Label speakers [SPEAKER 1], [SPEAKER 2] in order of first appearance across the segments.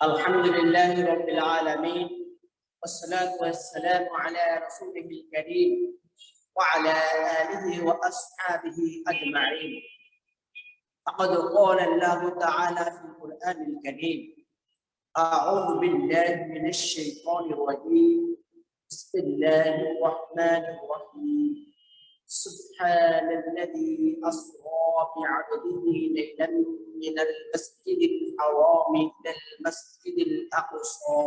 [SPEAKER 1] الحمد لله رب العالمين والصلاة والسلام على رسوله الكريم وعلى آله وأصحابه أجمعين. فقد قال الله تعالى في القرآن الكريم: أعوذ بالله من الشيطان الرجيم. بسم الله الرحمن الرحيم. سبحان الذي أسرى بعبده ليلا من المسجد الحرام إلى المسجد الأقصى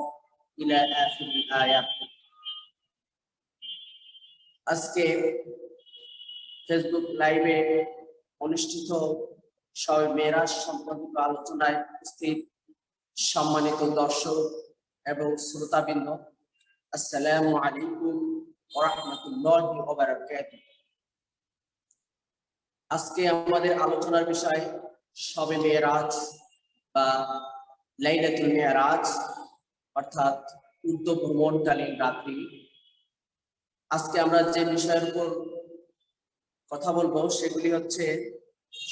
[SPEAKER 1] إلى آخر الآية. আজকে ফেসবুক লাইভে অনুষ্ঠিত শবে মেরাজ সম্পর্কিত আলোচনায় উপস্থিত সম্মানিত দর্শক এবং শ্রোতাবৃন্দ, আসসালামু আলাইকুম ওয়া রাহমাতুল্লাহি ওয়া বারাকাতুহু। আজকে আমাদের আলোচনার বিষয় শবে মেরাজ বা লাইলাতুল মেরাজ, অর্থাৎ উর্ধ্ব ভ্রমণকালীন রাত্রি। আজকে আমরা যে বিষয়ের উপর কথা বলবো সেগুলি হচ্ছে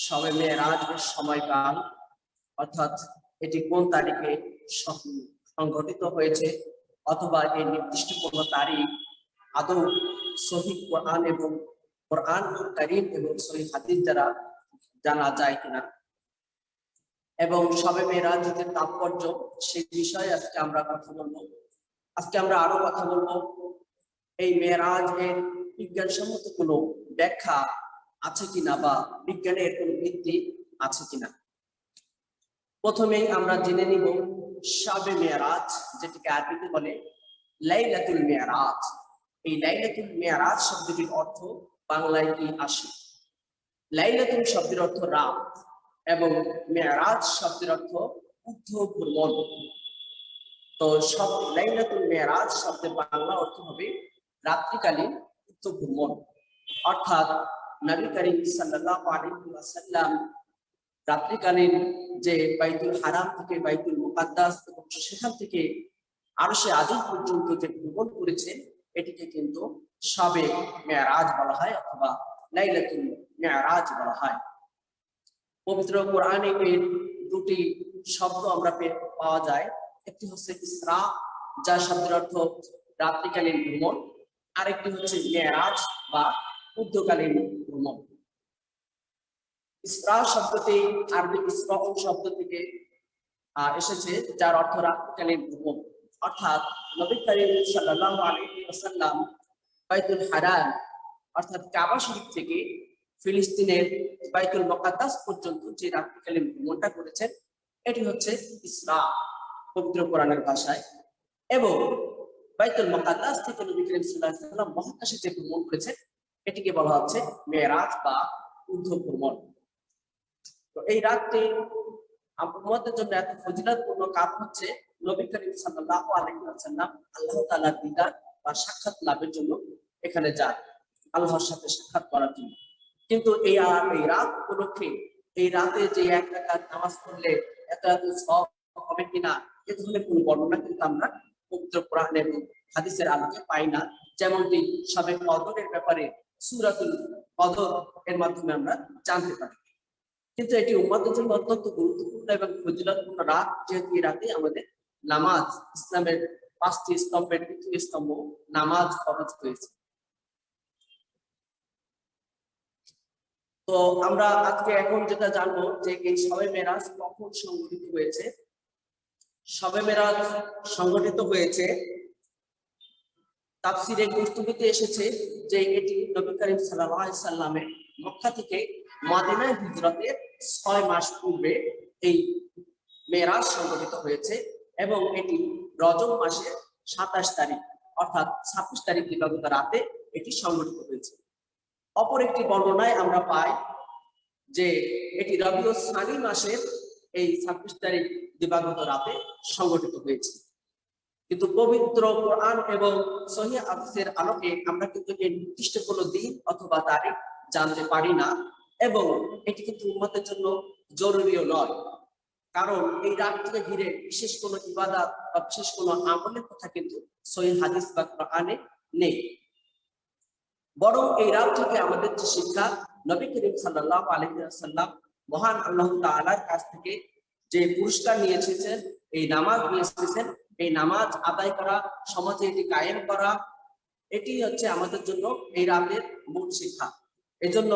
[SPEAKER 1] শবে মেরাজের সময়কাল, অর্থাৎ এটি কোন তারিখে সংঘটিত হয়েছে, অথবা এই নির্দিষ্ট কোন তারিখ আদৌ সহিহ কোরআন এবং কোরআন কারীম এবং সহিহ হাদিস দ্বারা জানা যায় কিনা, এবং শবে মেরাজের তাৎপর্য সেই বিষয়ে আজকে আমরা কথা বলবো। আজকে আমরা আরো কথা বলবো এই মেরাজের বিজ্ঞানসম্মত কোনো ব্যাখ্যা আছে কিনা বা বিজ্ঞানের কোনো ভিত্তি আছে কিনা। প্রথমেই আমরা জেনে নিব শবে মেরাজ, যেটিকে আরবিতে বলে লাইলাতুল মেরাজ। এই লাইলাতুল মেরাজ শব্দটির অর্থ বাংলায় কি আসে? লাইলাতুল শব্দের অর্থ রাত এবং মেরাজ শব্দের অর্থ ঊর্ধ্ব ভ্রমণ। তো সব লাইলাতুল মেরাজ শব্দের বাংলা অর্থ হবে রাত্রিকালীন ঊর্ধ্ব ভ্রমণ, অর্থাৎ নবী করিম সাল্লাল্লাহু আলাইহি ওয়াসাল্লাম রাত্রিকালীন যে বাইতুল হারাম থেকে বাইতুল মুকাদ্দাস এবং সেখান থেকে আরশে আজিম পর্যন্ত যে ভ্রমণ করেছেন, এটিকে কিন্তু শবে মেরাজ বলা হয় অথবা লাইলাতুল মেরাজ বলা হয়। পবিত্র কোরআনে এর দুটি শব্দ আমরা পাওয়া যায়। একটি হচ্ছে ইসরা, যা শব্দের অর্থ রাত্রিকালীন ভ্রমণ, আরেকটি হচ্ছে মেরাজ বা ঊর্ধ্বকালীন ভ্রমণ। ইসরা শব্দটি আরবি ইসরা শব্দ থেকে এসেছে, যার অর্থ রাত্রিকালীন ভ্রমণ, অর্থাৎ নবী করিম সাল্লাল্লাহু আলাইহি ওয়াসাল্লাম বাইতুল হারাম অর্থাৎ কাবা শরীফ থেকে ফিলিস্তিনের বাইতুল মুকাদ্দাস পর্যন্ত যে রাত্রিকালীন ভ্রমণটা করেছেন, এটি হচ্ছে ইসরা পবিত্র কোরআনের ভাষায়। এবং বাইতুল মুকাদ্দাস থেকে নবী করিম সাল্লাল্লাহু আলাইহি ওয়াসাল্লাম মহাকাশে যে ভ্রমণ করেছেন, এটিকে বলা হচ্ছে মেরাজ বা ঊর্ধ্ব ভ্রমণ। তো এই রাতটি আমাদের জন্য এত ফজিলতপূর্ণ কাজ হচ্ছে নবী করিম সাল্লাল্লাহু আলাইহি ওয়াসাল্লাম আল্লাহ তাআলার দিদার বা সাক্ষাৎ লাভের জন্য এখানে যান, আল্লাহর সাথে সাক্ষাৎ করার জন্য। কিন্তু এই রাত উপলক্ষে এই রাতে যে এক রাকাত নামাজ পড়লে এত সওয়াব হবে কিনা, এ ধরনের কোনো বর্ণনা কিন্তু আমরা পবিত্র কোরআন এবং হাদিসের আলোকে পাই না। যেমনটি শবে কদরের ব্যাপারে সূরাতুল কদর এর মাধ্যমে আমরা জানতে পারি। কিন্তু এটি উম্মতের জন্য অত্যন্ত গুরুত্বপূর্ণ এবং ফজিলতপূর্ণ রাত, যেহেতু এই রাতে আমাদের নামাজ, ইসলামের 5টি স্তম্ভের 2টি স্তম্ভ নামাজ ফরজ হয়েছে। তো আমরা আজকে এখন যেটা জানবো যে এই শবে মেরাজ কখন সংঘটিত হয়েছে। শবে মেরাজ সংঘটিত হয়েছে, তাফসীরে কুরতুবীতে এসেছে যে এটি নবী করিম সাল্লাল্লাহু আলাইহি সাল্লামের মক্কা থেকে মদিনায় হিজরতের 6 মাস পূর্বে এই মেরাজ সংঘটিত হয়েছে, এবং এটি রজব মাসের 27 তারিখ অর্থাৎ 26 তারিখ দিবাগত রাতে এটি সংঘটিত হয়েছে। অপর একটি বর্ণনায় আমরা পাই যে এটি রবিউল সানি মাসের এই 26 তারিখ দিবাগত রাতে সংঘটিত হয়েছে। কিন্তু পবিত্র কোরআন এবং সহিহ হাদিসের আলোকে আমরা কিন্তু এই নির্দিষ্ট কোনো দিন অথবা তারিখ জানতে পারি না, এবং এটি কিন্তু উম্মতের জন্য জরুরিও নয়, কারণ এই রাতকে ঘিরে বিশেষ কোনো ইবাদত বা বিশেষ কোনো আমলের কথা কিন্তু সহিহ হাদিস বা কোরআনে নেই। বরং এই রাত থেকে আমাদের যে শিক্ষা, নবী করিম সাল্লাল্লাহু আলাইহি ওয়াসাল্লাম মহান আল্লাহ তাআলার কাছ থেকে যে পুরস্কার নিয়ে এসেছেন, এই নামাজ নিয়ে এসেছেন, এই নামাজ আদায় করা, সমাজে এটি কায়েম করা, এটি হচ্ছে আমাদের জন্য এই রাতের মূল শিক্ষা। এজন্য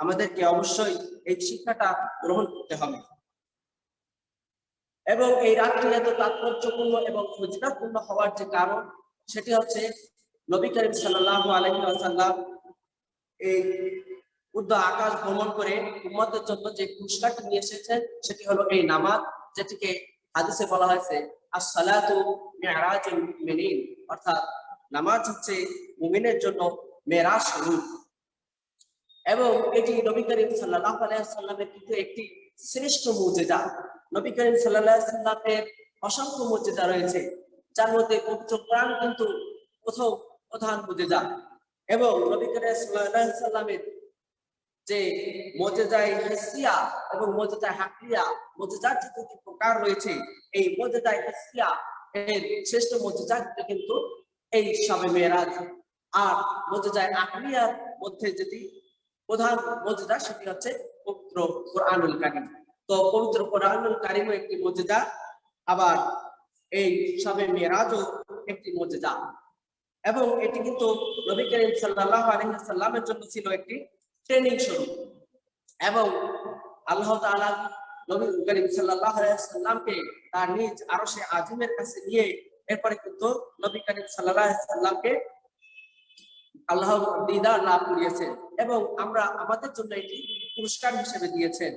[SPEAKER 1] আমাদেরকে অবশ্যই এই শিক্ষাটা গ্রহণ করতে হবে। এবং এই রাতটি এত তাৎপর্যপূর্ণ এবং ফজিলতপূর্ণ হওয়ার যে কারণ, সেটি হচ্ছে নবী করিম সাল্লাল্লাহু আলাইহি ওয়াসাল্লাম এই উর্ধ্ব আকাশ ভ্রমণ করে উম্মতের জন্য যে পুরস্কারটি নিয়ে এসেছেন, সেটি হলো এই নামাজ, যেটিকে হাদিসে বলা হয়েছে আস-সালাতু মি'রাজুল মুমিনিন, অর্থাৎ নামাজ হচ্ছে মুমিনের জন্য মেরাজ রূপ। এবং এটি নবী করিম সাল্লাল্লাহু আলাইহি ওয়াসাল্লামের কিন্তু একটি শ্রেষ্ঠ মুজিজা। নবী করিম সাল্লাল্লাহু আলাইহি ওয়াসাল্লামের অসংখ্য মুজিজা রয়েছে, যার মধ্যে পবিত্র কোরআন কিন্তু প্রধান মুজিজা। এবং নবী করিম সাল্লাল্লাহু আলাইহি ওয়াসাল্লামের যে মুজিজায়ে হিসিয়া এবং মুজিজায়ে হাকিয়া, মুজিজার যে দুটি প্রকার রয়েছে, এই মুজিজায়ে হিসিয়া এর শ্রেষ্ঠ মুজিজা কিন্তু এই শবে মেরাজ। আর মুজিজায়ে আকিয়ার মধ্যে যেটি প্রধান মুজিজা, সেটি হচ্ছে পবিত্র কোরআনুল কারীম। তো পবিত্র কোরআনুল কারীমও একটি মুজিজা, আবার এই শবে মেরাজও একটি মুজিজা। এবং এটি কিন্তু নবী করিম সাল্লাল্লাহু আলাইহি ওয়াসাল্লামের জন্য ছিল একটি ট্রেনিং স্বরূপ। এবং আল্লাহ তাআলা নবী করিম সাল্লাল্লাহু আলাইহি ওয়াসাল্লামকে তার নিজ আরশে আজিমের কাছে নিয়ে এরপরে কিন্তু নবী করিম সাল্লাল্লাহু আলাইহি ওয়াসাল্লামকে আল্লাহ দিদার লাভ করিয়েছেন এবং আমাদের জন্য এটি পুরস্কার হিসেবে দিয়েছেন।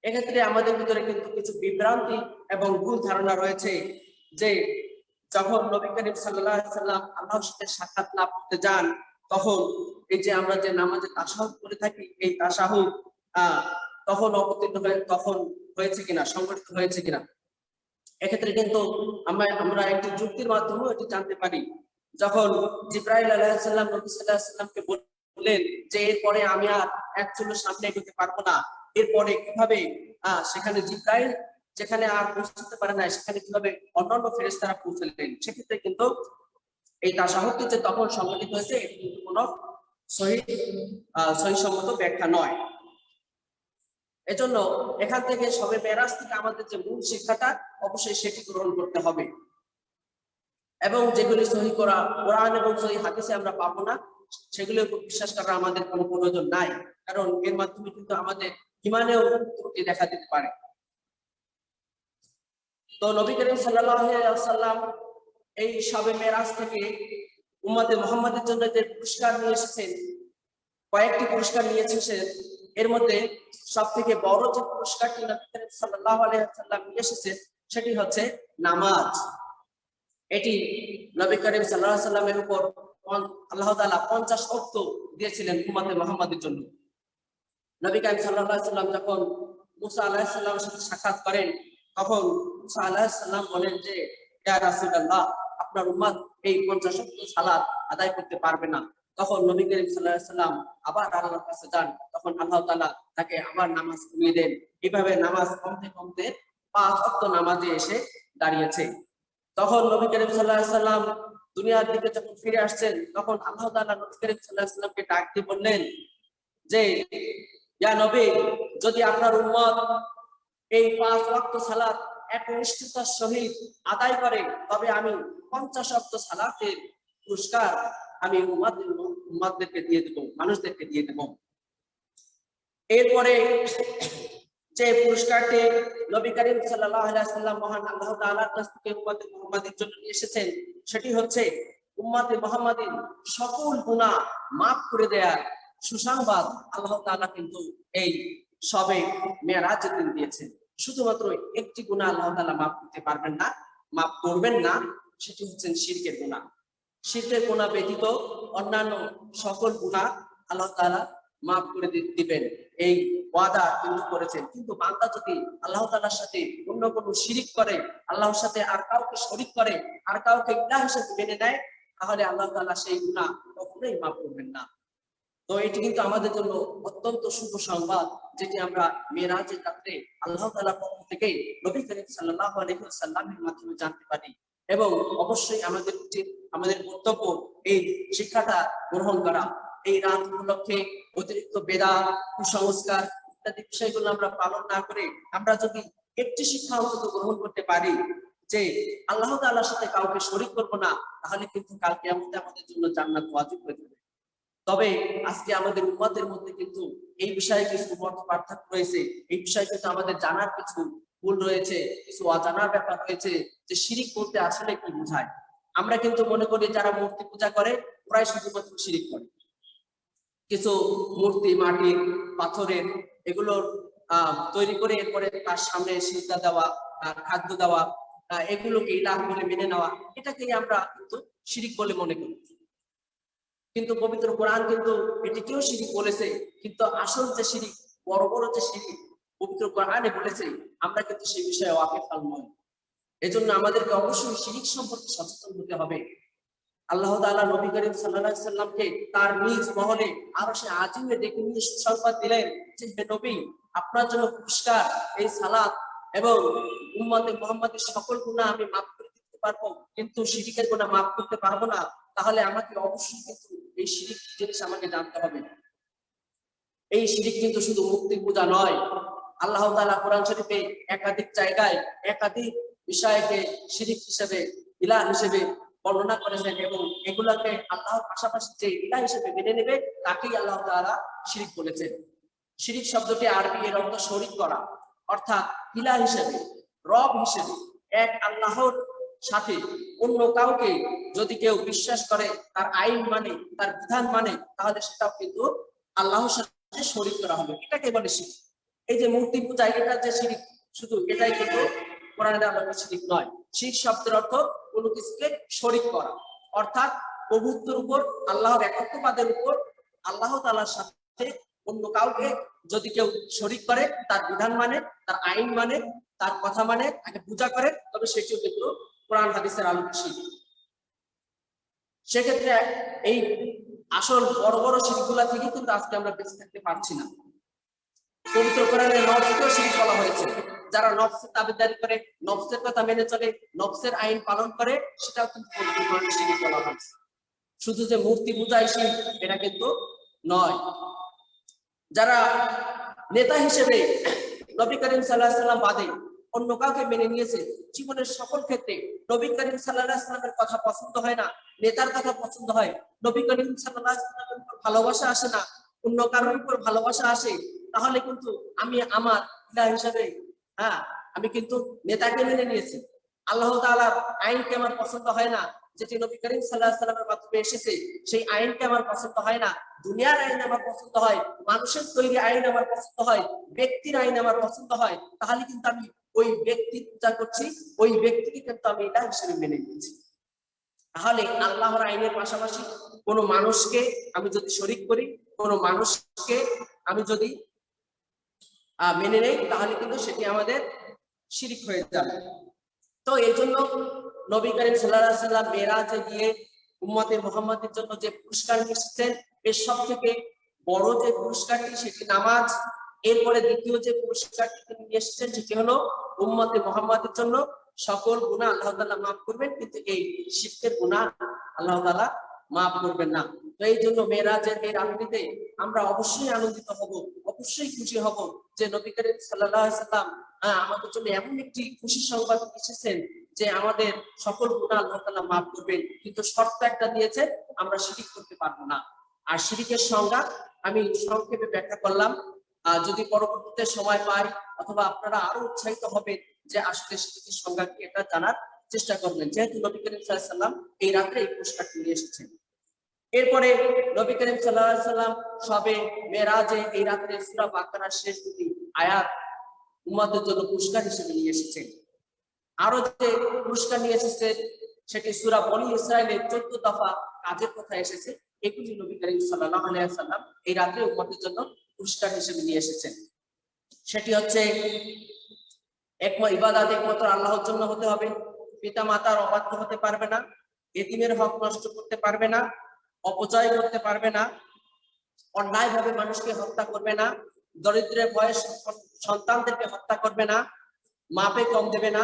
[SPEAKER 1] এক্ষেত্রে আমাদের ভিতরে কিন্তু কিছু বিভ্রান্তি এবং ভুল ধারণা রয়েছে যে যখন নবী করিম সাল্লাল্লাহু আলাইহি ওয়াসাল্লাম আল্লাহর সাথে সাক্ষাৎ লাভ করতে যান, তখন এই যে আমরা যে নামাজে তাশাহুদ করে থাকি, এই তাশাহুদ তখন অবতীর্ণ হয়ে তখন হয়েছে কিনা, সংগঠিত হয়েছে কিনা। এক্ষেত্রে কিন্তু আমরা একটি যুক্তির মাধ্যমে এটি জানতে পারি। যখন জিবরাইল আলাইহিস সালাম নবী সাল্লাল্লাহু আলাইহি ওয়াসাল্লামকে বললেন যে এরপরে আমি আর এক চুলো সামনে এগোতে পারবো না, এরপরে কিভাবে সেখানে জিবরাইল যেখানে আর পৌঁছতে পারে না, সেখানে কিভাবে অন্যান্য ফেরেশতারা পৌঁছলেন, সেক্ষেত্রে কিন্তু এই তাশাহুদটি যে তখন সংগঠিত হয়েছে, এটি কিন্তু কোনো সহিসম্মত ব্যাখ্যা নয়। এজন্য এখান থেকে শবে মেরাজ থেকে আমাদের যে মূল শিক্ষাটা, অবশ্যই সেটি গ্রহণ করতে হবে। এবং যেগুলি সহিহ কোরআন এবং সহিহ হাদিসে আমরা পাবো না, সেগুলোর উপর বিশ্বাস করা আমাদের কোনো প্রয়োজন নাই, কারণ এর মাধ্যমে কিন্তু আমাদের ঈমানেও ত্রুটি দেখা দিতে পারে। তো নবী করিম সাল্লাল্লাহু আলাইহি ওয়াসাল্লাম এই শবে মেরাজ থেকে উম্মতে মুহাম্মাদের জন্য যে পুরস্কার নিয়ে এসেছেন, কয়েকটি পুরস্কার নিয়ে এসেছেন। এর মধ্যে সবথেকে বড় যে পুরস্কারটি নবী করিম সাল্লাল্লাহু আলাইহি ওয়াসাল্লাম নিয়ে এসেছেন, সেটি হচ্ছে নামাজ। এটি নবী করিম সাল্লাল্লাহু আলাইহি ওয়াসাল্লামের উপর আল্লাহ তাআলা 50 ওয়াক্ত দিয়েছিলেন উম্মতে মুহাম্মাদের জন্য। নবী করিম সাল্লাল্লাহু আলাইহি ওয়াসাল্লাম যখন মুসা আলাইহিস সালামের সাথে সাক্ষাৎ করেন, তখন মুসা আলাইহিস সালাম বলেন যে ইয়া রাসূলুল্লাহ, আপনার উম্মত এই 50 ওয়াক্ত সালাত আদায় করতে পারবে না। তখন নবী করিম সাল্লাল্লাহু আলাইহি ওয়াসাল্লাম আবার আল্লাহর কাছে যান, তখন আল্লাহ তাআলা তাকে আবার নামাজ পড়িয়ে দেন। এইভাবে নামাজ কমতে কমতে 5 ওয়াক্ত নামাজে এসে দাঁড়িয়েছে। তখন নবী করিম সাল্লাল্লাহু আলাইহি ওয়াসাল্লাম দুনিয়ার দিকে যখন ফিরে আসছেন, তখন আল্লাহ তাআলা নবী করিম সাল্লাল্লাহু আলাইহি ওয়াসাল্লামকে ডাক দিয়ে বললেন যে ইয়া নবী, যদি আপনার উম্মত এই 5 ওয়াক্ত সালাত একনিষ্ঠতার সহিত আদায় করে, তবে আমি 50 ওয়াক্ত সালাতের পুরস্কার আমি উম্মতদেরকে দিয়ে দেব, মানুষদেরকে দিয়ে দেব। এরপরে যে পুরস্কারটি নবী করিম সাল্লাল্লাহু আলাইহি ওয়াসাল্লাম মহান আল্লাহ তাআলার কাছ থেকে উম্মতে মুহাম্মাদের জন্য নিয়ে এসেছেন, সেটি হচ্ছে উম্মতে মুহাম্মাদিন সকল গুনাহ মাফ করে দেওয়ার সুসংবাদ আল্লাহ তাআলা কিন্তু এই শবে মেরাজের দিন দিয়েছেন। শুধুমাত্র একটি গুনাহ আল্লাহ তাআলা মাফ করতে পারবেন না, মাফ করবেন না, সেটি হচ্ছে শিরকের গুনাহ। শিরকের গুনাহ ব্যতীত অন্যান্য সকল গুনাহ আল্লাহ তাআলা মাফ করে দিবেন, এই ওয়াদা কিন্তু করেছেন। কিন্তু বান্দা যদি আল্লাহ তাআলার সাথে অন্য কোনো শিরিক করে, আল্লাহর সাথে আর কাউকে শরীক করে, আর কাউকে ইলাহ হিসেবে মেনে নেয়, তাহলে আল্লাহ তাআলা সেই গুনাহ কখনোই মাফ করবেন না। তো এটি কিন্তু আমাদের জন্য অত্যন্ত শুভ সংবাদ, যেটি আমরা মেরাজের রাতে আল্লাহ তাআলার পক্ষ থেকে নবী করিম সাল্লাল্লাহু আলাইহি ওয়াসাল্লামের মাধ্যমে জানতে পারি। এবং অবশ্যই আমাদের উচিত, আমাদের কর্তব্য এই শিক্ষাটা গ্রহণ করা। এই রাত উপলক্ষে অতিরিক্ত বেদাত, কুসংস্কার ইত্যাদি বিষয়গুলো আমরা পালন না করে আমরা যদি একটি শিক্ষা অন্তত গ্রহণ করতে পারি যে আল্লাহ তাআলার সাথে কাউকে শরীক করব না, তাহলে কিন্তু কাল কিয়ামতে আমাদের জন্য জান্নাত ওয়াজিব হয়ে যাবে। তবে আজকে আমাদের উম্মতের মধ্যে কিন্তু এই বিষয়ে কিছু মত পার্থক্য রয়েছে। এই বিষয়ে কিন্তু আমাদের জানার কিছু ভুল রয়েছে, কিছু অজানার ব্যাপার রয়েছে যে শিরিক বলতে আসলে কি বোঝায়। আমরা কিন্তু মনে করি যারা মূর্তি পূজা করে ওরাই শুধুমাত্র শিরিক করে। কিছু মূর্তি মাটির, পাথরের এগুলো তৈরি করে এরপরে তার সামনে সিজদা দেওয়া, খাদ্য দেওয়া, এগুলোকে ইলাহ বলে মেনে নেওয়া, এটাকেই আমরা কিন্তু শিরিক বলে মনে করি। কিন্তু পবিত্র কোরআন কিন্তু এটিকেও শিরিক বলেছে, কিন্তু আসল যে শিরিক, বড় বড় যে শিরিক পবিত্র কোরআনে বলেছে, আমরা কিন্তু সেই বিষয়ে ওয়াকিফাল নই। এজন্য আমাদেরকে অবশ্যই শিরিক সম্পর্কে সচেতন হতে হবে। আল্লাহ তাআলা নবী করিম সাল্লাল্লাহু আলাইহি সাল্লামকে তার নিজ মহলে আরশে আজিমে ডেকে নিয়ে সুসংবাদ দিলেন যে হে নবী, আপনার জন্য পুরস্কার এই সালাত এবং উম্মতে মুহাম্মাদের সকল গুনাহ আমি মাফ করে দিতে পারবো, কিন্তু শিরিকের গুনাহ মাফ করতে পারবো না। তাহলে আমাকে অবশ্যই কিন্তু এই শিরিক জিনিস আমাকে জানতে হবে। এই শিরিক কিন্তু শুধু মূর্তি পূজা নয়। আল্লাহ তাআলা কোরআন শরীফে একাধিক জায়গায় একাধিক বিষয়কে শিরিক হিসেবে, ইলাহ হিসেবে বর্ণনা করেছেন এবং এগুলাকে আল্লাহর পাশাপাশি যে ইলাহ হিসেবে মেনে নেবে তাকেই আল্লাহ তাআলা শিরিক বলেছেন। শিরিক শব্দটি আরবি, এর অর্থ শরীক করা, অর্থাৎ ইলাহ হিসেবে, রব হিসেবে এক আল্লাহর সাথে অন্য কাউকে যদি কেউ বিশ্বাস করে, তার আইন মানে, তার বিধান মানে, তাহলে সেটাও কিন্তু আল্লাহর সাথে শরীক করা হবে। এটাকে বলে শিরিক। এই যে মূর্তি পূজা, এটা যে শিরিক, শুধু এটাই কিন্তু কোরআনে আমরা শিরিক নয়। শিরিক শব্দের অর্থ কোনো কিছুকে শরীক করা, অর্থাৎ প্রভুত্বের উপর, আল্লাহর একত্ববাদের উপর আল্লাহ তাআলার সাথে অন্য কাউকে যদি কেউ শরীক করে, তার বিধান মানে, তার আইন মানে, তার কথা মানে, তাকে পূজা করে, তবে সেটিও কিন্তু কোরআন হাদিসের আলোকে শিরিক। সেক্ষেত্রে এই আসল বড় বড় শিরকগুলা থেকে কিন্তু আজকে আমরা বেঁচে থাকতে পারছি না। পবিত্র কোরআনে নফসকেও শিরক বলা হয়েছে। যারা নফসের তাবেদারি করে, নফসের কথা মেনে চলে, নফসের আইন পালন করে, সেটাও কিন্তু পবিত্র কোরআনে শিরক বলা হয়েছে। শুধু যে মূর্তি পূজাই শিরক এটা কিন্তু নয়। যারা নেতা হিসেবে নবী করিম সাল্লাল্লাহু আলাইহি ওয়াসাল্লাম বাদে অন্য কাউকে মেনে নিয়েছে, জীবনের সকল ক্ষেত্রে নবী করিম সাল্লাল্লাহু আলাইহি ওয়াসাল্লামের কথা পছন্দ হয় না, নেতার কথা পছন্দ হয়, নবী করিম সাল্লাল্লাহু আলাইহি ওয়াসাল্লামের উপর ভালোবাসা আসে না, অন্য কারোর উপর ভালোবাসা আসে, তাহলে কিন্তু আমি আমার ইলাহ হিসেবে, আমি কিন্তু নেতাকে মেনে নিয়েছি। আল্লাহ তাআলার আইনকে আমার পছন্দ হয় না, যেটি নবী করিম সাল্লাল্লাহু আলাইহি ওয়াসাল্লামের মাধ্যমে এসেছে, সেই আইনকে আমার পছন্দ হয় না। দুনিয়ার আইন আমার পছন্দ হয়, মানুষের তৈরি আইন আমার পছন্দ হয়, ব্যক্তির আইন আমার পছন্দ হয়, তাহলে কিন্তু আমি ওই ব্যক্তির পূজা করছি, ওই ব্যক্তিকে কিন্তু আমি ইলাহ হিসেবে মেনে নিয়েছি। তাহলে আল্লাহর আইনের পাশাপাশি কোন মানুষকে আমি যদি শরীক করি, কোন মানুষকে আমি যদি মেনে নেই, তাহলে কিন্তু সেটি আমাদের শিরিক হয়ে যাবে। তো এই জন্য নবী করিম সাল্লাল্লাহু আলাইহি ওয়াসাল্লাম মেরাজে গিয়ে উম্মতে মুহাম্মাদের জন্য যে পুরস্কার নিয়ে এসেছেন, এর সবথেকে বড় যে পুরস্কারটি সেটি নামাজ। এরপরে দ্বিতীয় যে পুরস্কারটি তিনি নিয়ে এসেছেন সেটি হলো উম্মতে মুহাম্মাদের জন্য সকল গুনাহ আল্লাহ তাআলা মাফ করবেন, কিন্তু এই শিরকের গুনাহ আল্লাহ তাআলা মাফ করবেন না। তো এই জন্য মেরাজের এই রাত্রিতে আমরা অবশ্যই আনন্দিত হব, অবশ্যই খুশি হব যে নবী করিম সাল্লাল্লাহু আলাইহি ওয়াসাল্লাম আমাদের জন্য এমন একটি খুশির সংবাদ এসেছেন যে আমাদের সকল গুনাহ আল্লাহ তাআলা মাফ করবেন, কিন্তু শর্ত একটা দিয়েছে, আমরা শিরিক করতে পারবো না। আর শিরিকের সংজ্ঞা আমি সংক্ষেপে ব্যাখ্যা করলাম। যদি পরবর্তীতে সময় পাই অথবা আপনারা আরো উৎসাহিত হবেন যে আসলে শিরিকের সংজ্ঞা কি, এটা জানার চেষ্টা করবেন, যেহেতু নবী করিম সাল্লাল্লাহু আলাইহি ওয়াসাল্লাম এই রাত্রে এই পুরস্কারটি নিয়ে এসেছেন। এরপরে নবী করিম সাল্লাল্লাহু আলাইহি ওয়াসাল্লাম সবে মেরাজে এই রাত্রে সূরা বাকারার শেষ দুটি আয়াত উম্মতের জন্য পুরস্কার হিসেবে নিয়ে এসেছেন। আরো যে পুরস্কার নিয়ে এসেছেন সেটি সূরা বনী ইসরাইলের 14 দফা কাজের কথা এসেছে, এগুলি নবী করিম সাল্লাল্লাহু আলাইহি ওয়াসাল্লাম এই রাত্রে উম্মতের জন্য পুরস্কার হিসেবে নিয়ে এসেছেন। সেটি হচ্ছে ইবাদত একমাত্র আল্লাহর জন্য হতে হবে, পিতা মাতার অবাধ্য হতে পারবে না, এতিমের হক নষ্ট করতে পারবে না, অপচয় করতে পারবে না, অন্যায়ভাবে মানুষকে হত্যা করবে না, দরিদ্রের বয়স সন্তানদেরকে হত্যা করবে না, মাপে কম দেবে না,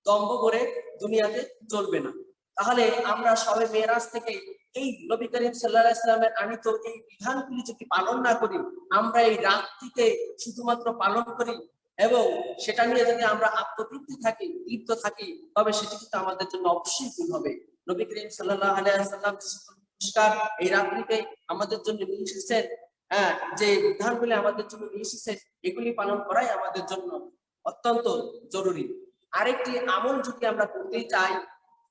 [SPEAKER 1] দম্ভ করে দুনিয়াতে চলবে না। তাহলে আমরা সবে মেরাজ থেকে এই নবী করিম সাল্লাল্লাহু আলাইহি ওয়াসাল্লামের আনিত এই বিধানগুলি যদি পালন না করি, আমরা এই রাতটিকে শুধুমাত্র পালন করি এবং সেটা নিয়ে যদি আমরা আত্মতৃপ্তি থাকি, তৃপ্ত থাকি, তবে সেটি কিন্তু আমাদের জন্য অবশ্যই ভুল হবে। নবী করিম সাল্লাল্লাহু আলাইহি ওয়াসাল্লাম পুরস্কার এই রাত্রিতে আমাদের জন্য নিয়ে এসেছেন, যে বিধানগুলি আমাদের জন্য নিয়ে এসেছেন, এগুলি পালন করাই আমাদের জন্য অত্যন্ত জরুরি। আরেকটি আমল যদি আমরা করতে চাই,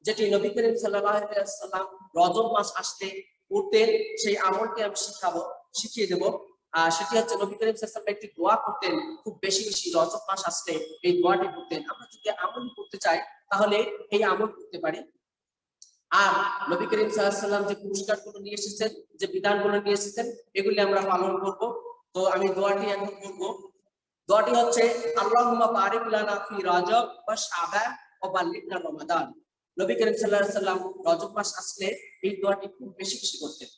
[SPEAKER 1] যেটি নবী করিম সাল্লাল্লাহু আলাইহি ওয়াসাল্লাম রজব মাস আসলে করতেন, সেই আমলটি আমি শিখিয়ে দেব। সেটি হচ্ছে নবী করিম সাল্লাল্লাহু আলাইহি ওয়াসাল্লাম একটি দোয়া করতেন, খুব বেশি বেশি রজব মাস আসলে এই দোয়াটি করতেন। আমরা যদি আমল করতে চাই তাহলে এই আমল করতে পারি। আর নবী করিম সাল্লাল্লাহু আলাইহি ওয়াসাল্লাম যে পুরস্কারগুলো নিয়ে এসেছেন, যে বিধানগুলো নিয়ে এসেছেন, এগুলি আমরা পালন করব। তো আমি দোয়াটি এখন করব। দোয়াটি হচ্ছে আল্লাহুম্মা বারিক লানা ফি রজব ওয়া শাবান ওয়া বাল্লিগনা রমাদান। নবী করিম সাল্লাল্লাহু আলাইহি ওয়াসাল্লাম রজব মাস আসলে এই দোয়াটি খুব বেশি বেশি করতেন।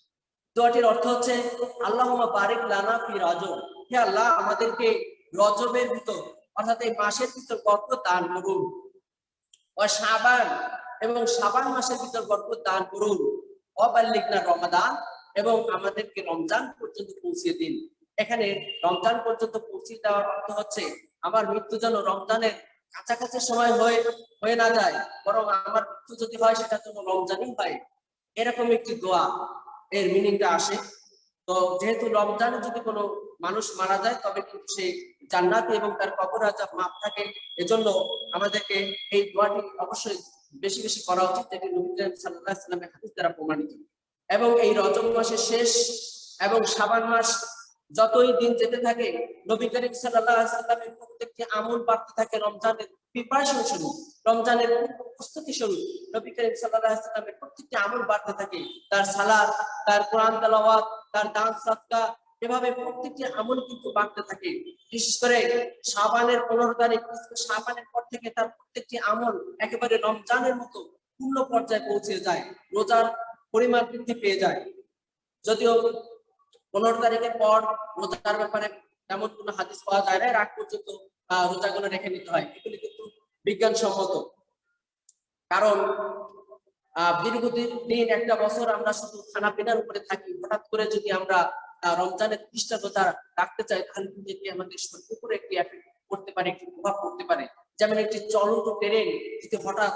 [SPEAKER 1] দোয়াটির অর্থ হচ্ছে আল্লাহুম্মা বারিক লানা ফি রজব, হে আল্লাহ আমাদেরকে রজবের ভিতর অর্থাৎ এই মাসের ভিতর বরকত দান করুন, ওয়া শাবান এবং শাবান মাসের ভিতর বরকত দান করুন, ওয়া বাল্লিগনা রমাদান এবং আমাদেরকে রমজান পর্যন্ত পৌঁছিয়ে দিন। এখানে রমজান পর্যন্ত পৌঁছে দেওয়ার অর্থ হচ্ছে আমার মৃত্যু যেন রমজানের কাছাকাছি সময় হয়ে না যায়, বরং আমার মৃত্যু যদি হয় সেটা যেন রমজানই হয়, এরকম একটি দোয়া এর মিনিংটা আসে। তো যেহেতু রমজানে যদি কোনো মানুষ মারা যায় তবে কিন্তু সে জান্নাতে এবং তার কবর আযাব মাফ থাকে, এজন্য আমাদেরকে এই দোয়াটি অবশ্যই বেশি বেশি করা উচিত, যেটি নবী করিম সাল্লাল্লাহু আলাইহি ওয়াসাল্লামের হাদিস দ্বারা প্রমাণিত। এবং এই রজব মাসের শেষ এবং শাবান মাস যতই দিন যেতে থাকে, নবী করিম সাল্লাল্লাহু আলাইহি ওয়াসাল্লামের প্রত্যেকটি আমল বাড়তে থাকে রমজানের প্রিপারেশন স্বরূপ, রমজানের প্রস্তুতি স্বরূপ। নবী করিম সাল্লাল্লাহু আলাইহি ওয়াসাল্লামের প্রত্যেকটি আমল বাড়তে থাকে, তার সালাত, তার কোরআন তেলাওয়াত, তার দান সাদকা, এভাবে প্রত্যেকটি আমল কিন্তু বাড়তে থাকে। বিশেষ করে শাবানের 15 তারিখ, শাবানের পর থেকে তার প্রত্যেকটি আমল একেবারে রমজানের মতো পূর্ণ পর্যায়ে পৌঁছে যায়, রোজার পরিমাণ বৃদ্ধি পেয়ে যায়। যদিও 15 তারিখের পর রোজার ব্যাপারে তেমন কোনো হাদিস পাওয়া যায় না, রাত পর্যন্ত রোজাগুলো রেখে নিতে হয়, এগুলি কিন্তু বিজ্ঞানসম্মত। কারণ দীর্ঘদিন একটা বছর আমরা শুধু খানা পিনার উপরে থাকি, হঠাৎ করে যদি আমরা রমজানের 30টা রোজা রাখতে চাই, তাহলে কিন্তু এটি আমাদের শরীরের উপরে একটি এফেক্ট করতে পারে, একটি প্রভাব পড়তে পারে। যেমন একটি চলন্ত ট্রেন যদি হঠাৎ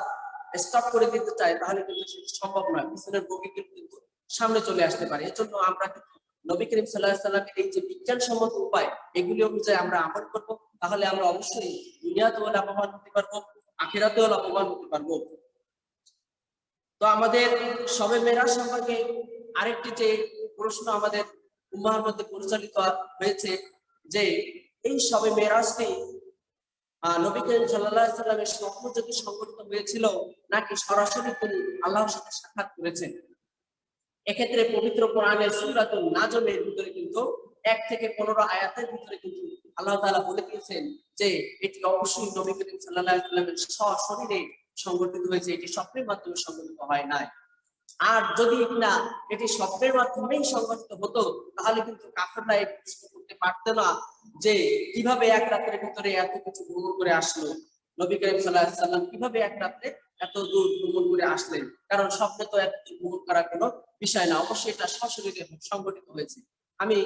[SPEAKER 1] স্টপ করে দিতে চায়, তাহলে কিন্তু সেটি সম্ভব নয়, পিছনের বগি কিন্তু সামনে চলে আসতে পারে। এজন্য আমরা নবী করিম সাল্লাল্লাহু আলাইহি ওয়াসাল্লামের এই যে বিজ্ঞানসম্মত উপায়, এগুলি অনুযায়ী আমরা আমল করব, তাহলে আমরা অবশ্যই দুনিয়াতেও লাভবান হতে পারবো, আখিরাতেও লাভবান হতে পারবো। তো আমাদের শবে মেরাজ সম্পর্কে আরেকটি যে প্রশ্ন আমাদের উম্মাহর মধ্যে পরিচালিত হয়েছে, যে এই শবে মেরাজটি নবী করিম সাল্লাল্লাহু আলাইহি ওয়াসাল্লামের স্বপ্ন যদি সংঘটিত হয়েছিল নাকি সরাসরি তিনি আল্লাহর সাথে সাক্ষাৎ করেছেন। এক্ষেত্রে পবিত্র কোরআনের সূরাতুন নাজমের ভিতরে কিন্তু 1 থেকে 15 আয়াতের ভিতরে কিন্তু আল্লাহ তাআলা বলে দিয়েছেন যে এটি অবশ্যই নবী করিম সাল্লাল্লাহু আলাইহি ওয়াসাল্লামের সশরীরে সংঘটিত হয়েছে, এটি স্বপ্নের মাধ্যমে সংঘটিত হয় নাই। আর যদি না এটি স্বপ্নের মাধ্যমেই সংঘটিত হতো, তাহলে কিন্তু কাফেররা এই প্রশ্ন করতে পারতো না যে কিভাবে এক রাতের ভিতরে এত কিছু ভ্রমণ করে আসলো, নবী করিম সাল্লাল্লাহু আলাইহি ওয়াসাল্লাম কিভাবে এক রাতে এত দূর ভ্রমণ করে আসলেন, কারণ স্বপ্নে তো এত দূর ভ্রমণ করা কোনো বিষয় না, অবশ্যই এটা সশরীরে সংঘটিত হয়েছে। আমি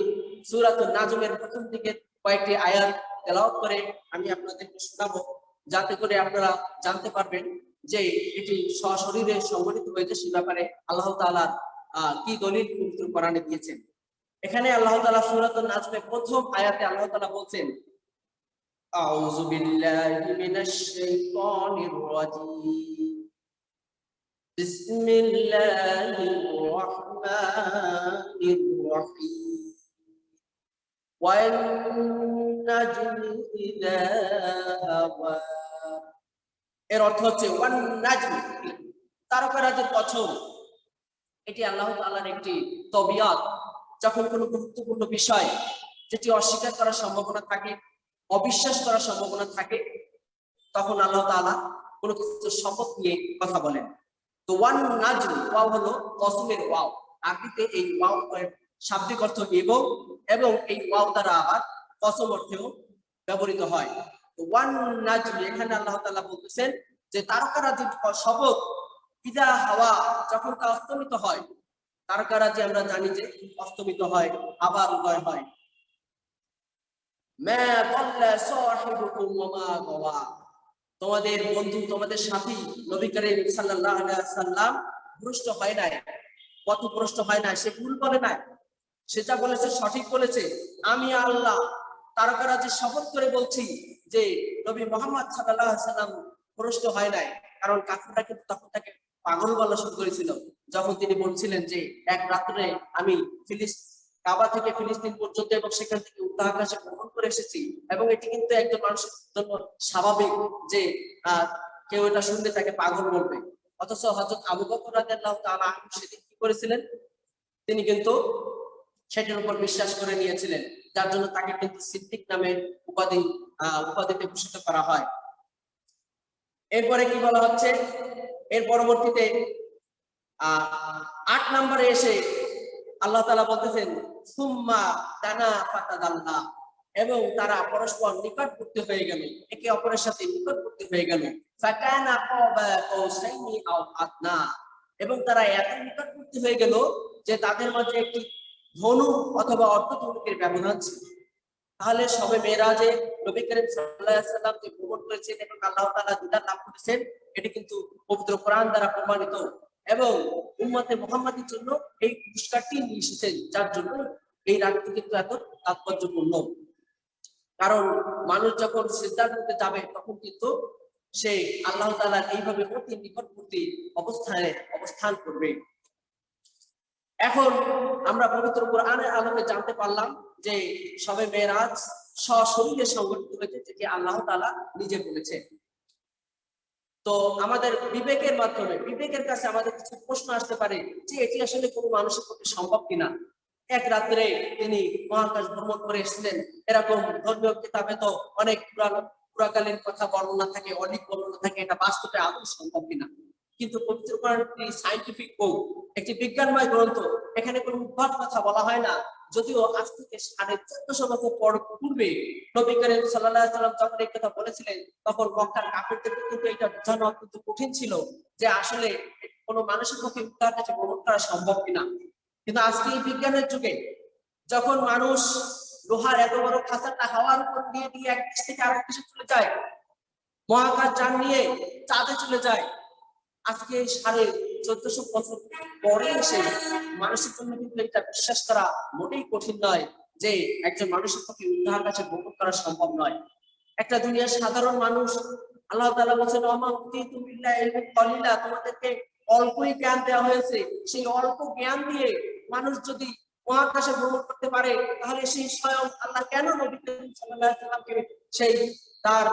[SPEAKER 1] সূরাতুন নাজমের প্রথম দিকে কয়েকটি আয়াত তেলাওয়াত করে আমি আপনাদেরকে শোনাবো, যাতে করে আপনারা জানতে পারবেন যে এটি সশরীরে সংঘটিত হয়েছে, সে ব্যাপারে আল্লাহ তাআলা কি দলিল পবিত্র কোরআনে দিয়েছেন। এখানে আল্লাহ তাআলা সূরাতুন নাজমের প্রথম আয়াতে আল্লাহ তাআলা বলছেন, আউযু বিল্লাহি মিনাশ শাইতানির রাজীম, বিসমিল্লাহির রাহমানির রাহিম, ওয়ান নাজমি ইযা হাওয়া। এর অর্থ হচ্ছে ওয়ান নাজম, তারকারাজের কসম। এটি আল্লাহ তাআলার একটি তবিয়ত। যখন কোনো গুরুত্বপূর্ণ বিষয় যেটি অস্বীকার করার সম্ভাবনা থাকে, অবিশ্বাস করার সম্ভাবনা থাকে, তখন আল্লাহ তাআলা কোনো কিছু শপথ নিয়ে কথা বলেন। তো ওয়ান নাজম, ওয়াও হলো কসমের ওয়াও। আরবিতে এই ওয়াও এর শাব্দিক অর্থ এবং এই ওয়াও দ্বারা আবার কসম অর্থেও ব্যবহৃত হয়। তো ওয়ান নাজম, এখানে আল্লাহ তাআলা বলতেছেন যে তারকারাজির শপথ, ইদা হাওয়া, যখন তা অস্তমিত হয়, তারকারা যে আমরা জানি যে অস্তমিত হয় আবার উদয় হয়। মা দাল্লা সাহিবুকুম ওয়া মা গাওয়া, তোমাদের বন্ধু তোমাদের সাথী নবী করিম সাল্লাল্লাহু আলাইহি ওয়াসাল্লাম ভ্রষ্ট হয় নাই। কত ভ্রষ্ট হয় না, সে ভুল বলে নাই, সে যা বলেছে সঠিক বলেছে। আমি আল্লাহ তারকারা যে শপথ করে বলছি যে নবী মুহাম্মদ সাল্লাল্লাহু আলাইহি ওয়াসাল্লাম ভ্রষ্ট হয় নাই। কারণ কাফিররা কিন্তু তখন তাকে পাগল বলা শুরু করেছিল, যখন তিনি বলছিলেন যে এক রাত্রে আমি কাবা থেকে ফিলিস্তিন পর্যন্ত এবং সেখান থেকে উত্তর আকাশে ভ্রমণ করে এসেছি। এবং এটি কিন্তু একজন মানুষের জন্য স্বাভাবিক যে কেউ এটা শুনলে তাকে পাগল বলবে। অথচ হযরত আবু বকর রাদিয়াল্লাহু তাআলা সেদিন কি করেছিলেন, তিনি কিন্তু সেটার উপর বিশ্বাস করে নিয়েছিলেন, যার জন্য তাকে কিন্তু সিদ্দিক নামে উপাধিতে ভূষিত করা হয়। এরপরে কি বলা হচ্ছে, এর পরবর্তীতে 8 নম্বরে এসে আল্লাহ তাআলা বলতেছেন সুম্মা দানা ফাতাদাল্লা, এবং তারা পরস্পর নিকটবর্তী হয়ে গেল, একে অপরের সাথে নিকটবর্তী হয়ে গেল। ফাকানা কাবা কাউসাইনি আও আদনা, এবং তারা এত নিকটবর্তী হয়ে গেল যে তাদের মাঝে একটি ধনু অথবা অর্ধধনুকের ব্যবধান ছিল। তাহলে সবে মেরাজে নবী করিম সাল্লাল্লাহু আলাইহি ওয়াসাল্লাম যে ভ্রমণ করেছেন এবং আল্লাহ তাআলা দিদার লাভ করেছেন, এটি কিন্তু পবিত্র কোরআন দ্বারা প্রমাণিত। এবং উম্মতে মুহাম্মাদের জন্য এই পুরস্কারটি নিয়ে এসেছেন, যার জন্য এই রাতটি কিন্তু এত তাৎপর্যপূর্ণ। কারণ মানুষ যখন সিজদার মধ্যে যাবে তখন কিন্তু সে আল্লাহ তাআলার এইভাবে অতি নিকটবর্তী অবস্থান করবে। এখন আমরা পবিত্র কোরআনের আলোকে জানতে পারলাম যে শবে মেরাজ সশরীরে সংগঠিত হয়েছে, যেটি আল্লাহ তাআলা নিজে বলেছে। তো আমাদের বিবেকের কাছে আমাদের কিছু প্রশ্ন আসতে পারে যে এটি আসলে কোনো মানুষের পক্ষে সম্ভব কিনা। এক রাত্রে তিনি মহাকাশ ভ্রমণ করে এসেছিলেন, এরকম ধর্মীয় কিতাবে তো অনেক পুরাকালীন কথা বর্ণনা থাকে, অনেক বর্ণনা থাকে, এটা বাস্তবে আদৌ সম্ভব কিনা। কিন্তু পবিত্র কোরআন একটি সায়েন্টিফিক বই, একটি বিজ্ঞানময় গ্রন্থ, এখানে কোনো উদ্ভট কথা বলা হয় না। যদিও আজ থেকে 1450 বছর পূর্বে নবী করিম সাল্লাল্লাহু আলাইহি ওয়াসাল্লাম যখন এই কথা বলেছিলেন, তখন মক্কার কাফিরদের কিন্তু এটা বোঝানো অত্যন্ত কঠিন ছিল যে আসলে কোনো মানুষের পক্ষে উত্তর কাছে ভ্রমণ করা সম্ভব কিনা। কিন্তু আজকে এই বিজ্ঞানের যুগে যখন মানুষ লোহার এত বড় খাঁচাটা হাওয়ার উপর দিয়ে দিয়ে এক দেশ থেকে আরেক দেশে চলে যায়, মহাকাশ যান নিয়ে চাঁদে চলে যায়, আজকে 1450 বছর পরে এসে মানুষের জন্য কিন্তু এটা বিশ্বাস করা মোটেই কঠিন নয় যে একজন মানুষের পক্ষে উদ্ধার কাছে ভ্রমণ করা সম্ভব নয়। একটা দুনিয়ার সাধারণ মানুষ, আল্লাহ তাআলা বলেছেন ওমা উতিতু বিল্লাহি ইলমান কলিলা, তোমাদেরকে অল্পই জ্ঞান দেওয়া হয়েছে, সেই অল্প জ্ঞান দিয়ে মানুষ যদি মহাকাশে ভ্রমণ করতে পারে, তাহলে সেই স্বয়ং আল্লাহ কেন নবী করিম সাল্লাল্লাহু আলাইহি ওয়াসাল্লামকে সেই তার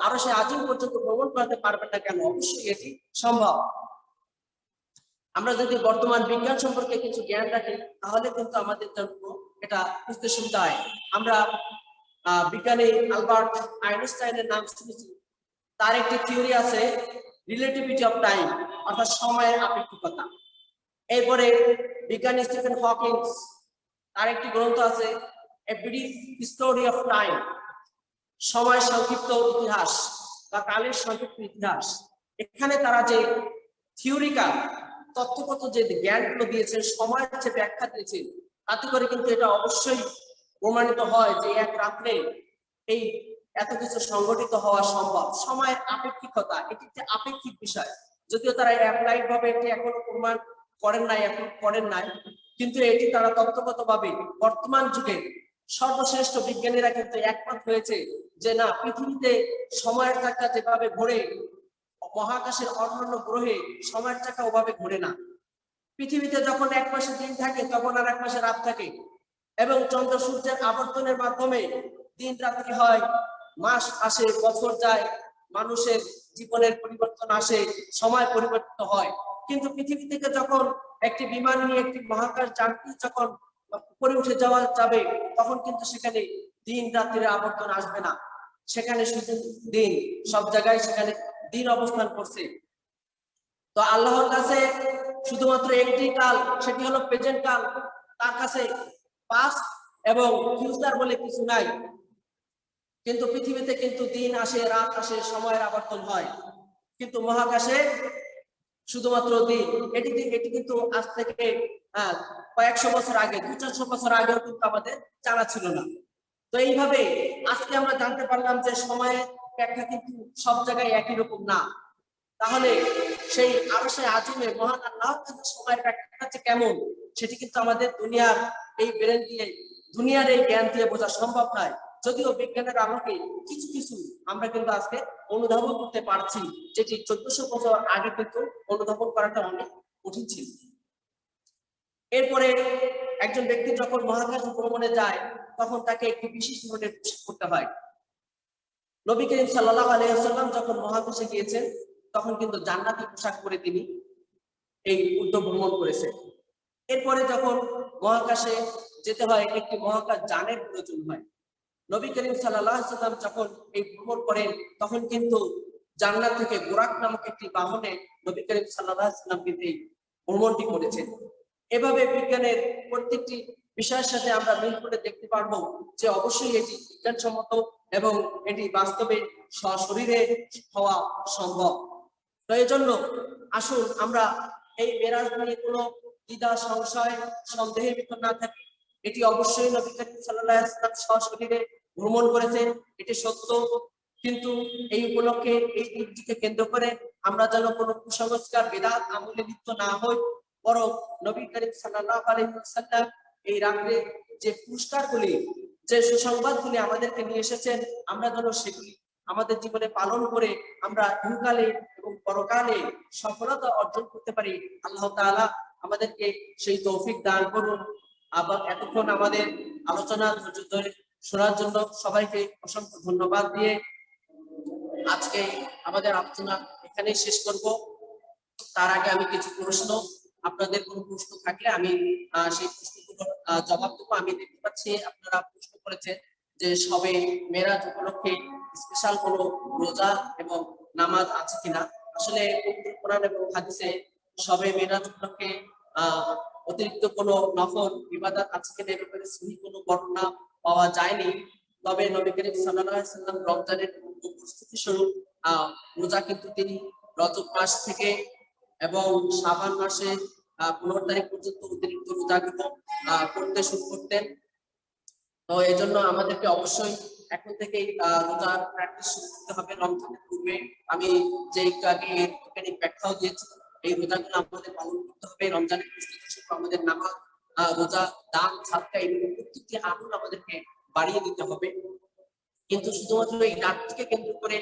[SPEAKER 1] আরশে আজিম পর্যন্ত ভ্রমণ করতে পারবেন না কেন? অবশ্যই এটি সম্ভব। আমরা যদি বর্তমান বিজ্ঞান সম্পর্কে কিছু জ্ঞান রাখি, তাহলে কিন্তু আমাদের জন্য এটা বুঝতে সুবিধা হয়। আমরা বিজ্ঞানী আলবার্ট আইনস্টাইনের নাম শুনেছি। তার একটি থিওরি আছে রিলেটিভিটি অফ টাইম, অর্থাৎ সময়ের আপেক্ষিকতা। এরপরে বিজ্ঞানী স্টিফেন হকিং, তার একটি গ্রন্থ আছে a brief history of time, সময় সংক্ষিপ্ত ইতিহাস বা কালের সংক্ষিপ্ত ইতিহাস। এখানে তারা যে থিওরিক্যাল তত্ত্বগত যে জ্ঞানগুলো দিয়েছেন, সময়ের যে ব্যাখ্যা দিয়েছেন, তাতে করে কিন্তু এটা অবশ্যই প্রমাণিত হয় যে এক রাত্রে এই এত কিছু সংগঠিত হওয়া সম্ভব। সময়ের আপেক্ষিকতা এটি একটি আপেক্ষিক বিষয়, যদিও তারা অ্যাপ্লাইড ভাবে এটি এখনো প্রমাণ করেন নাই, কিন্তু এটি তারা তত্ত্বগত ভাবে বর্তমান যুগে সর্বশ্রেষ্ঠ বিজ্ঞানীরা কিন্তু একমত হয়েছে যে না, পৃথিবীতে সময়ের চাকা যেভাবে ঘোরে, মহাকাশের অন্যান্য গ্রহে সময়ের চাকা ওভাবে ঘোরে না। পৃথিবীতে যখন এক মাসে দিন থাকে তখন আর এক মাসে রাত থাকে, এবং চন্দ্র সূর্যের আবর্তনের মাধ্যমে দিন রাত্রি হয়, মাস আসে, বছর যায়, মানুষের জীবনের পরিবর্তন আসে, সময় পরিবর্তিত হয়। কিন্তু পৃথিবী থেকে যখন একটি বিমান নিয়ে একটি মহাকাশ যানটি যখন উপরে উঠে যাওয়া যাবে, তখন কিন্তু সেখানে দিন রাত্রির আবর্তন আসবে না, সেখানে শুধু দিন, সব জায়গায় সেখানে দিন অবস্থান করছে। তো আল্লাহর কাছে শুধুমাত্র একটি কাল, সেটি হলো প্রেজেন্ট কাল। তার কাছে পাস্ট এবং ফিউচার বলে কিছু নাই। কিন্তু পৃথিবীতে কিন্তু দিন আসে, রাত আসে, সময়ের আবর্তন হয়, কিন্তু মহাকাশে শুধুমাত্র দিন। এটি কিন্তু আজ থেকে কয়েকশো বছর আগে, 200-400 বছর আগেও কিন্তু আমাদের জানা ছিল না। তো এইভাবে আজকে আমরা জানতে পারলাম যে সময়ের ব্যাখ্যা কিন্তু সব জায়গায় একই রকম না। তাহলে সেই আরশে আজিমে মহান আল্লাহর কাছে সময়ের ব্যাখ্যাটা কেমন, সেটি কিন্তু আমাদের দুনিয়ার এই ব্রেন দিয়ে, দুনিয়ার এই জ্ঞান দিয়ে বোঝা সম্ভব নয়। যদিও বিজ্ঞানের আলোকে কিছু কিছু আমরা কিন্তু আজকে অনুধাবন করতে পারছি, যেটি 1400 বছর আগে কিন্তু অনুধাবন করাটা অনেক কঠিন ছিল। এরপরে একজন ব্যক্তি যখন মহাকাশ ভ্রমণে যায় তখন তাকে একটি বিশেষ ধরনের পোশাক পরতে হয়। নবী করিম সাল্লাল্লাহু আলাইহি ওয়াসাল্লাম যখন মহাকাশে গিয়েছেন তখন কিন্তু জান্নাতি পোশাক পরে তিনি এই উদ্যোগ ভ্রমণ করেছেন। এরপরে যখন মহাকাশে যেতে হয় একটি মহাকাশ যানের প্রয়োজন হয়। নবী করিম সাল্লাল্লাহু আলাইহি ওয়াসাল্লাম যখন এই ভ্রমণ করেন তখন কিন্তু জান্নাত থেকে বুরাক নামক একটি বাহনে নবী করিম সাল্লাল্লাহু আলাইহি ওয়াসাল্লাম কিন্তু এই ভ্রমণটি করেছেন। এভাবে বিজ্ঞানের প্রত্যেকটি বিষয়ের সাথে আমরা মিল করে দেখতে পারবো যে অবশ্যই এটি বিজ্ঞানসম্মত এবং এটি বাস্তবে সশরীরে হওয়া সম্ভব। তো এই জন্য আসুন আমরা এই মেরাজ নিয়ে কোনো দ্বিধা সংশয় সন্দেহের ভিতর না থাকি। এটি অবশ্যই নবী করিম সাল্লাল্লাহু আলাইহি ওয়াসাল্লাম সশরীরে ভ্রমণ করেছেন, এটি সত্য। কিন্তু এই উপলক্ষে এই দিকটিকে কেন্দ্র করে আমরা যেন কোনো কুসংস্কার বেদাত আমলে লিপ্ত না হই, বরং নবী করিম সাল্লাল্লাহু আলাইহি ওয়াসাল্লাম এই রাত্রে যে পুরস্কারগুলি, যে সুসংবাদগুলি আমাদেরকে নিয়ে এসেছেন, আমরা যেন সেগুলি আমাদের জীবনে পালন করে আমরা ইহকালে এবং পরকালে সফলতা অর্জন করতে পারি। আল্লাহ তাআলা আমাদেরকে সেই তৌফিক দান করুন। আবার এতক্ষণ আমাদের আলোচনা ধৈর্য ধরে শোনার জন্য সবাইকে অসংখ্য ধন্যবাদ দিয়ে আজকে আমাদের আলোচনা এখানেই শেষ করব। তার আগে আমি কিছু প্রশ্ন, আপনাদের কোনো প্রশ্ন থাকলে আমি সেই প্রশ্নগুলোর জবাব দেবো। আমি দেখতে পাচ্ছি আপনারা প্রশ্ন করেছেন যে সবে মেরাজ উপলক্ষে স্পেশাল কোনো রোজা এবং নামাজ আছে কিনা। আসলে পবিত্র কোরআন এবং হাদিসে সবে মেরাজ উপলক্ষে অতিরিক্ত কোনো নফল ইবাদত আছে কিনা এ ব্যাপারে সহিহ কোনো বর্ণনা পাওয়া যায়নি। তবে নবী করিম সাল্লাল্লাহু আলাইহি ওয়াসাল্লাম রমজানের প্রস্তুতি স্বরূপ রোজা কিন্তু তিনি রজব মাস থেকে এবং শাবান মাসে 15 তারিখ পর্যন্ত অতিরিক্ত রোজাগুলো করতে শুরু করতেন। তো এই জন্য আমাদেরকে অবশ্যই এখন থেকেই রোজার প্র্যাকটিস শুরু করতে হবে রমজানের পূর্বে। আমি যে একটু আগে এর ব্যাখ্যাও দিয়েছি, এই রোজাগুলো আমাদের পালন করতে হবে। রমজানের প্রস্তুতি শুরু আমাদের নামাজ, রোজা, দান, সাদকা এগুলো প্রত্যেকটি আমল আমাদেরকে বাড়িয়ে দিতে হবে। কিন্তু শুধুমাত্র এই রাতটিকে কেন্দ্র করে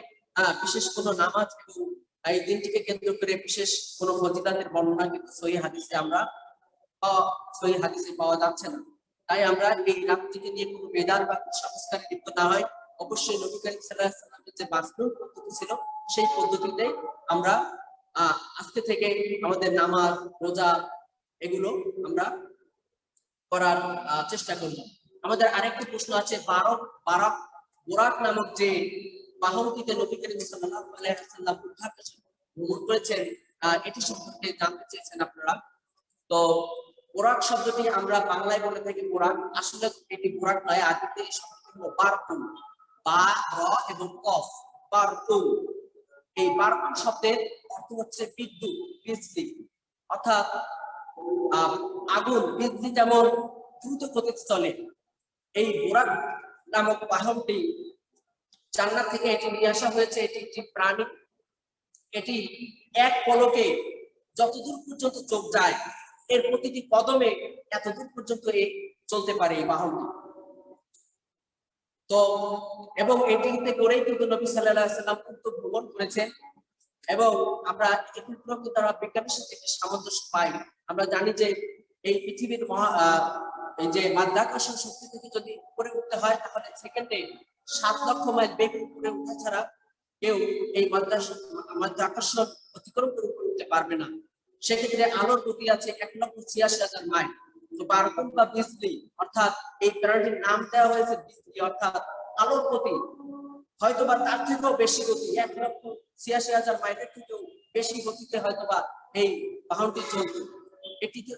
[SPEAKER 1] বিশেষ কোনো নামাজ এবং এই দিনটিকে কেন্দ্র করে বিশেষ কোনো ফজিলাতের বর্ণনা কিন্তু সহিহ হাদিসে পাওয়া যাচ্ছে না। তাই আমরা এই রাতটিকে নিয়ে কোনো বেদাত বা সংস্কারে লিপ্ত না হয় অবশ্যই নবী করিম সাল্লাল্লাহু আলাইহি ওয়াসাল্লামের যে বাস্তব পদ্ধতি ছিল সেই পদ্ধতিতে আমরা আজকে থেকে আমাদের নামাজ, রোজা এগুলো আমরা করার চেষ্টা করব। আমাদের আরেকটি প্রশ্ন আছে, বুরাক নামক যে বাহনটিতে নবী করিম সাল্লাল্লাহু আলাইহি ওয়াসাল্লাম ভ্রমণ করেছেন, এটি সম্পর্কে জানতে চেয়েছেন আপনারা। তো বুরাক শব্দটি আমরা বাংলায় বলে থাকি বুরাক, আসলে এটি বুরাক নয়। আরবিতে এই শব্দটি হলো বারকুন, বা র এবং কফ, বারকুন। এই বারকুন শব্দের অর্থ হচ্ছে বিদ্যুৎ, বিজলি, অর্থাৎ আগুন, বিজলি যেমন দ্রুত গতিতে চলে। এই বুরাক নামক বাহনটি জান্নাত থেকে এটি নিয়ে আসা হয়েছে। এটি একটি প্রাণী, এটি এক পলকে যতদূর পর্যন্ত চোখ যায় এর প্রতিটি কদমে এতদূর পর্যন্ত চলতে পারে এই বাহনটি। তো এবং এটিতে করেই কিন্তু নবী সাল্লাল্লাহু আলাইহি ওয়াসাল্লাম উত্তর ভ্রমণ করেছেন। এবং আমরা এগুলো দ্বারা বিজ্ঞানের সাথে একটি সামঞ্জস্য পাই। আমরা জানি যে এই পৃথিবীর এই যে মাধ্যাকর্ষণ শক্তি থেকে যদি উপরে উঠতে হয় তাহলে সেকেন্ডে 7 লক্ষ মাইল বেগে উপরে উঠা ছাড়া কেউ এই মাধ্যাকর্ষণ অতিক্রম করে উপরে উঠতে পারবে না। সেক্ষেত্রে আলোর গতি আছে 1,86,000 মাইল। তো বারকুন বা বিজলি, অর্থাৎ এই প্রাণীটির নাম দেওয়া হয়েছে বিজলি, অর্থাৎ আলোর গতি। হয়তোবা তার থেকেও বেশি গতি, 1,86,000 মাইলের থেকেও বেশি গতিতে হয়তোবা এই বাহনটি চলত।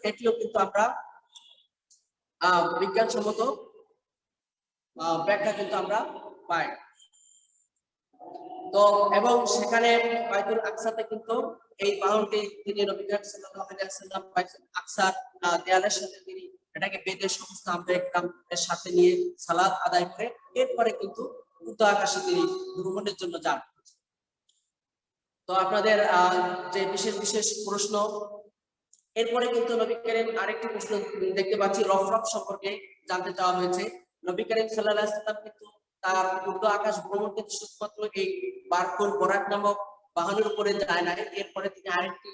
[SPEAKER 1] এটিও কিন্তু আমরা বিজ্ঞানসম্মত ব্যাখ্যা কিন্তু আমরা পাই। তো এবং সেখানে বাইতুল আকসাতে কিন্তু এই বাহনটি তিনি নবী করিম সাল্লাল্লাহু আলাইহি ওয়াসাল্লাম বাইতুল আকসার দেয়ালের সাথে তিনি এটাকে বেঁধে সমস্ত আমলে একরামের সাথে নিয়ে সালাত আদায় করে এরপরে কিন্তু উর্দু আকাশে তিনি ভ্রমণের জন্য যান। তো আপনাদের যে বিশেষ বিশেষ প্রশ্ন, এরপরে কিন্তু নবী করিম আরেকটি প্রশ্ন দেখতে পাচ্ছি রফরফ সম্পর্কে জানতে চাওয়া হয়েছে। নবী করিম সাল্লাল্লাহু আলাইহি ওয়াসাল্লাম কিন্তু তার উর্দু আকাশ ভ্রমণ কিন্তু শুধুমাত্র এই বারকুল বরাক নামক বাহনের উপরে যায় নাই, এরপরে তিনি আরেকটি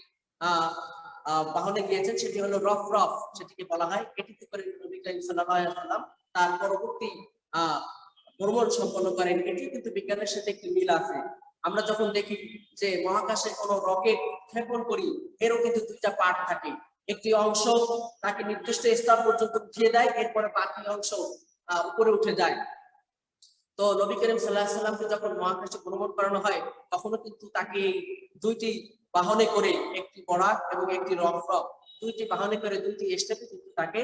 [SPEAKER 1] বাহনে গিয়েছেন, সেটি হলো রফরফ, সেটিকে বলা হয়। এটিতে করে নবী করিম সাল্লাল্লাহু আলাইহি ওয়াসাল্লাম তার পরবর্তী ভ্রমণ সম্পন্ন করেন। এটি কিন্তু বিজ্ঞানের সাথে একটি মিল আছে। আমরা যখন দেখি যে মহাকাশে কোনো রকেট ক্ষেপণ করি, এরও কিন্তু দুইটা পার্ট থাকে। একটি অংশ তাকে নির্দিষ্ট স্তর পর্যন্ত উঠিয়ে দেয়, এরপরে বাকি অংশ উপরে উঠে যায়। তো নবী করিম সাল্লাল্লাহু আলাইহি ওয়াসাল্লামকে যখন মহাকাশে ভ্রমণ করানো হয়, তখনও কিন্তু তাকে দুইটি বাহনে করে, একটি বরাক এবং একটি রফরফ, দুইটি বাহনে করে দুইটি স্টেপে কিন্তু তাকে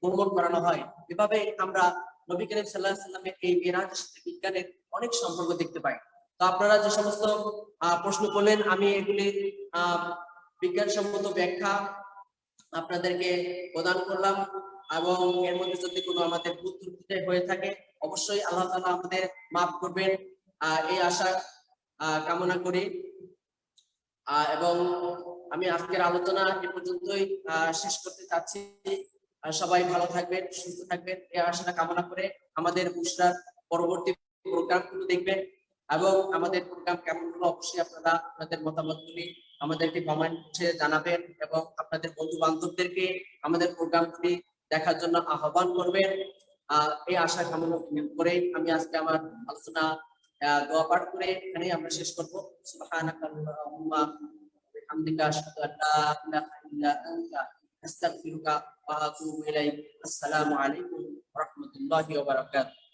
[SPEAKER 1] ভ্রমণ করানো হয়। এভাবে আমরা নবী করিম সাল্লাল্লাহু আলাইহি ওয়াসাল্লামের এই মেরাজের সাথে বিজ্ঞানের অনেক সম্পর্ক দেখতে পাই। তো আপনারা যে সমস্ত প্রশ্ন করলেন, আমি এগুলি বিজ্ঞানসম্মত ব্যাখ্যা আপনাদেরকে প্রদান করলাম, এবং এর মধ্যে যদি কোনো আমাদের ভুল ত্রুটি হয়ে থাকে অবশ্যই আল্লাহ তাআলা আমাদের মাফ করবেন, এই আশা কামনা করি। এবং আমি আজকের আলোচনা এ পর্যন্তই শেষ করতে চাচ্ছি। সবাই ভালো থাকবেন, সুস্থ থাকবেন, এই আশা কামনা করে আমাদের বুশরার পরবর্তী প্রোগ্রামগুলো দেখবেন, এবং আমাদের প্রোগ্রাম কেমন হলো অবশ্যই আপনারা আপনাদের মতামতগুলি আমাদেরকে কমেন্টে জানাবেন, এবং আপনাদের বন্ধু বান্ধবদেরকে আমাদের প্রোগ্রামগুলি দেখার জন্য আহ্বান করবেন। এই আশা কামনা করে আমি আজকে আমার আলোচনা দোয়া পাঠ করে এখানেই আমরা শেষ করবো। সুবহানাকাল্লাহুম্মা ওয়া বিহামদিকা আশহাদু আল লা ইলাহা ইল্লা আনতা আস্তাগফিরুকা ওয়া আতুবু ইলাইক। আসসালামু আলাইকুম ওয়া রাহমাতুল্লাহি ওয়া বারাকাতুহু।